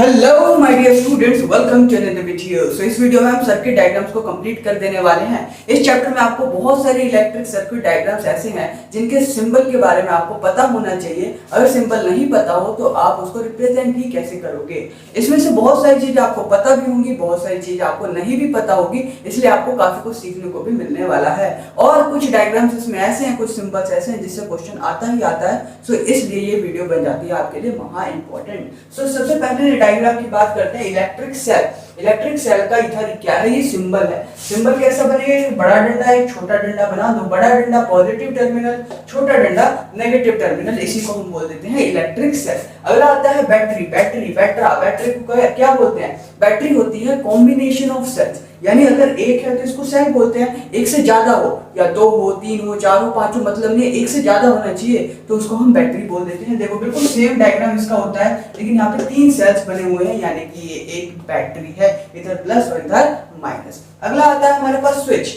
Hello my dear students, welcome to another video. So इस video में हम circuit diagrams को कंप्लीट कर देने वाले हैं। इस चैप्टर में आपको बहुत सारे इलेक्ट्रिक सर्किट डायग्राम्स ऐसे हैं जिनके सिंबल के बारे में आपको पता होना चाहिए। अगर सिंबल नहीं पता हो तो आप उसको रिप्रेजेंट ही कैसे करोगे। इसमें से बहुत सारी चीजें आपको पता भी होंगी, बहुत सारी चीजें आपको नहीं भी पता होगी, इसलिए आपको काफी कुछ सीखने को भी मिलने वाला है। और कुछ डायग्राम्स इसमें ऐसे हैं, कुछ सिंबल्स ऐसे हैं जिससे क्वेश्चन आता ही आता है। सो इसलिए ये वीडियो बन जाती है आपके लिए महा इंपॉर्टेंट। सो सबसे पहले डायग्राम की बात करते हैं। इलेक्ट्रिक सेल, इलेक्ट्रिक सेल का इधर क्या है, ये सिंबल है। सिंबल कैसा बनेगा, बड़ा डंडा एक छोटा डंडा बना दो। बड़ा डंडा पॉजिटिव टर्मिनल, छोटा डंडा नेगेटिव टर्मिनल, इसी को हम बोल देते हैं इलेक्ट्रिक सेल। अगला आता है बैटरी, बैटरी को क्या बोलते हैं, बैटरी होती है कॉम्बिनेशन ऑफ सेल्स। यानी अगर एक है तो इसको सेल बोलते हैं, एक से ज्यादा हो या दो हो, तीन हो, चार हो, पांच हो, मतलब नहीं, एक से ज्यादा होना चाहिए तो उसको हम बैटरी बोल देते हैं। देखो बिल्कुल सेम डायग्राम इसका होता है, लेकिन यहाँ पे तीन सेल्स बने हुए हैं, यानी कि ये एक बैटरी है, इधर प्लस और इधर माइनस। अगला आता है हमारे पास स्विच।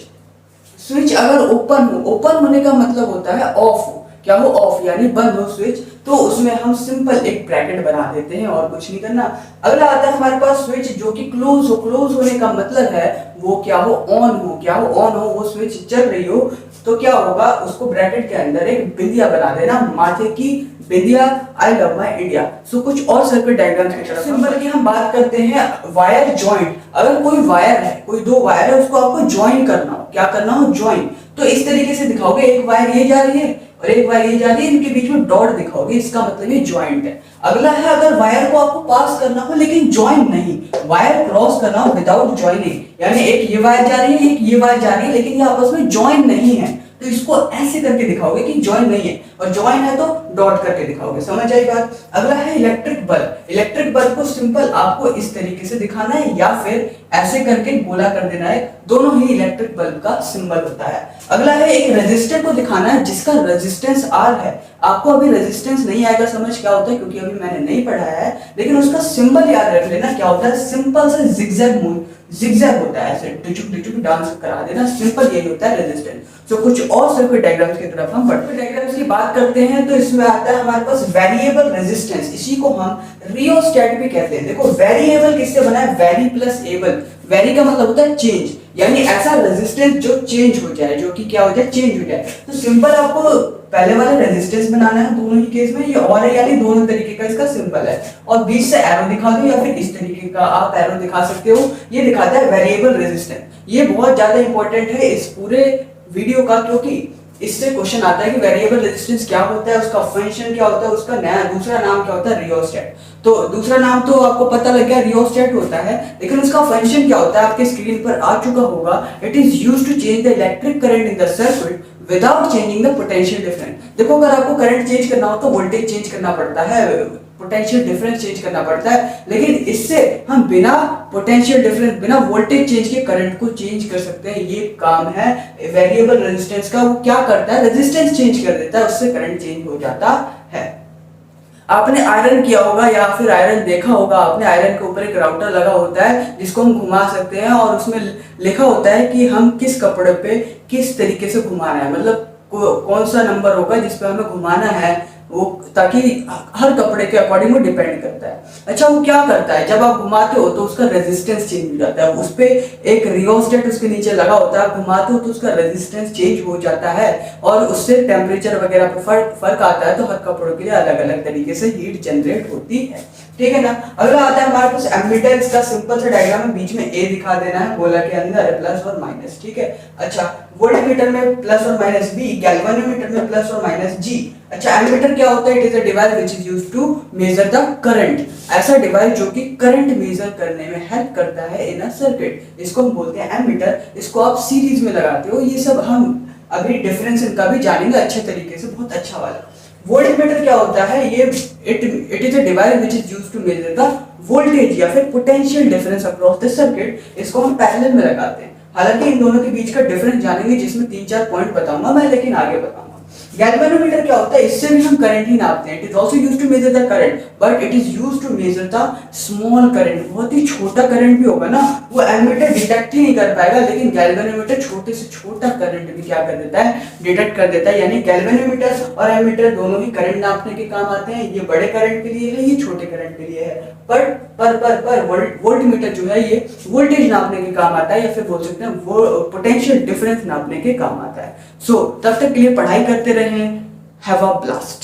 स्विच अगर ओपन हो, ओपन होने का मतलब होता है ऑफ हो, क्या हो, ऑफ यानी बंद हो स्विच, तो उसमें हम सिंपल एक ब्रैकेट बना देते हैं और कुछ नहीं करना। अगला आता है हमारे पास स्विच जो कि क्लोज हो। क्लोज होने का मतलब है वो क्या हो, ऑन हो, क्या हो, ऑन हो, वो स्विच चल रही हो तो क्या होगा, उसको ब्रैकेट के अंदर एक बिंदिया बना देना, माथे की बिंदिया, आई लव माई इंडिया। सो कुछ और सर्किट डायग्राम की तरफ सिंबल की हम बात करते हैं। वायर जॉइंट, अगर कोई वायर है, कोई दो वायर है, उसको आपको ज्वाइन करना हो, क्या करना हो, ज्वाइन, तो इस तरीके से दिखाओगे, एक वायर ये जा रही है और एक वायर ये जा रही है, इनके बीच में डॉट दिखाओगे, इसका मतलब ये ज्वाइंट है। अगला है अगर वायर को आपको पास करना हो लेकिन ज्वाइन नहीं, वायर क्रॉस करना हो विदाउट ज्वाइनिंग, यानी एक ये वायर जा रही है, एक ये वायर जा रही है, लेकिन ये आपस में ज्वाइन नहीं है, तो इसको ऐसे करके दिखाओगे कि ज्वाइन नहीं है, और ज्वाइन है तो डॉट करके दिखाओगे। समझ आई बात। अगला है इलेक्ट्रिक बल्ब। इलेक्ट्रिक बल्ब को सिंपल आपको इस तरीके से दिखाना है या फिर ऐसे करके गोला कर देना है, दोनों ही इलेक्ट्रिक बल्ब का सिंबल होता है। अगला है एक रेजिस्टर को दिखाना है जिसका रेजिस्टेंस R है। आपको अभी रेजिस्टेंस नहीं आएगा समझ क्या होता है, क्योंकि अभी मैंने नहीं पढ़ाया है, लेकिन उसका सिंबल याद रख लेना क्या होता है, सिंपल से जिगजैग मूव, जिगजैग होता है, ऐसे टुचुक टुचुक डांस करा देना, सिंपल यही होता है रेजिस्टेंस। तो कुछ और सर्किट डायग्राम्स की तरफ हम बढ़ते डायग्राम्स की बात करते हैं, तो इसमें आता है हमारे पास वेरिएबल रेजिस्टेंस, इसी को हम रियोस्टेट भी कहते हैं। देखो वेरिएबल किससे बना है, वेरी प्लस एबल, वेरी का मतलब होता है चेंज, यानी ऐसा रेजिस्टेंस जो चेंज हो जाए, जो कि क्या हो जाए, चेंज हो जाए। तो सिंपल आपको पहले वाला रेजिस्टेंस बनाना है, दोनों ही केस में ये और है, यानी दोनों तरीके का इसका सिंबल है, और बीच से एरो दिखा दो या फिर इस तरीके का आप एरो दिखा सकते हो, ये दिखाता है वेरिएबल रेजिस्टेंस। ये बहुत ज्यादा इंपॉर्टेंट है इस पूरे वीडियो का, क्योंकि इससे क्वेश्चन आता है कि वेरिएबल रेजिस्टेंस क्या होता है, उसका फंक्शन क्या होता है, उसका नया दूसरा नाम क्या होता है, रियोस्टेट। तो दूसरा नाम तो आपको पता लग गया, रियोस्टेट होता है, लेकिन उसका फंक्शन क्या होता है आपके स्क्रीन पर आ चुका होगा। It is used to change the electric current in the circuit without changing the potential difference. देखो अगर आपको करंट चेंज करना हो तो वोल्टेज चेंज करना पड़ता है, पोटेंशियल डिफरेंस चेंज करना पड़ता है, लेकिन इससे हम बिना पोटेंशियल डिफरेंस, बिना वोल्टेज चेंज के करंट को चेंज कर सकते हैं। ये काम है वेरिएबल रेजिस्टेंस का। वो क्या करता है, रेजिस्टेंस चेंज कर देता है, उससे करंट चेंज हो जाता है। आपने आयरन किया होगा या फिर आयरन देखा होगा आपने, आयरन के ऊपर एक राउटर लगा होता है जिसको हम घुमा सकते हैं, और उसमें लिखा होता है कि हम किस कपड़े पे किस तरीके से घुमाना है, मतलब कौन सा नंबर होगा जिस पे हमें घुमाना है, वो ताकि हर कपड़े के अकॉर्डिंग वो डिपेंड करता है। अच्छा वो क्या करता है, जब आप घुमाते हो तो उसका रेजिस्टेंस चेंज हो जाता है, उस पे एक रियोस्टेट उसके नीचे लगा होता है, आप घुमाते हो तो उसका रेजिस्टेंस चेंज हो जाता है, और उससे टेम्परेचर वगैरह पे फर्क आता है, तो हर कपड़ों के लिए अलग अलग तरीके से हीट जनरेट होती है, ठीक है ना। अगला आता है हमारे पास एमीटर। इसका सिंपल सा डायग्राम है, बीच में ए दिखा देना है गोला के अंदर, प्लस और माइनस, ठीक है। अच्छा वोल्टमीटर में प्लस और माइनस बी, गैल्वेनोमीटर में प्लस और माइनस जी। अच्छा एमीटर क्या होता है, it is a device which is used to measure the current, ऐसा डिवाइस जो कि करंट मेजर करने में हेल्प करता है इन अ सर्किट, इसको हम बोलते हैं एमीटर। इसको आप सीरीज में लगाते हो, ये सब हम अभी डिफरेंस इनका भी जानेंगे अच्छे तरीके से, बहुत अच्छा वाला। वोल्टमीटर क्या होता है, ये it is a device which is used to measure the voltage या फिर potential difference across the circuit, इसको हम पैरेलल में लगाते हैं। हालांकि इन दोनों के बीच का डिफरेंस जानेंगे जिसमें 3-4 पॉइंट बताऊंगा मैं, लेकिन आगे बताऊंगा। गैल्वेनोमीटर क्या होता है, इससे भी हम करंट ही नापते हैं। It is also use to measure the current, but it is use to measure the small current. बहुत ही छोटा करंट भी होगा ना, वो एमीटर डिटेक्ट ही नहीं कर पाएगा, लेकिन गैल्वेनोमीटर छोटे से छोटा करंट भी क्या कर देता है, डिटेक्ट कर देता है। यानी गैल्वेनोमीटर और एमीटर दोनों ही करंट नापने के काम आते हैं। ये बड़े करंट के लिए है, ये छोटे करंट के लिए है। पर वोल्टमीटर जो है ये वोल्टेज नापने के काम आता है, या फिर बोल सकते हैं वो पोटेंशियल डिफरेंस नापने के काम आता है। सो तब तक के लिए पढ़ाई करते रहें। Have a blast.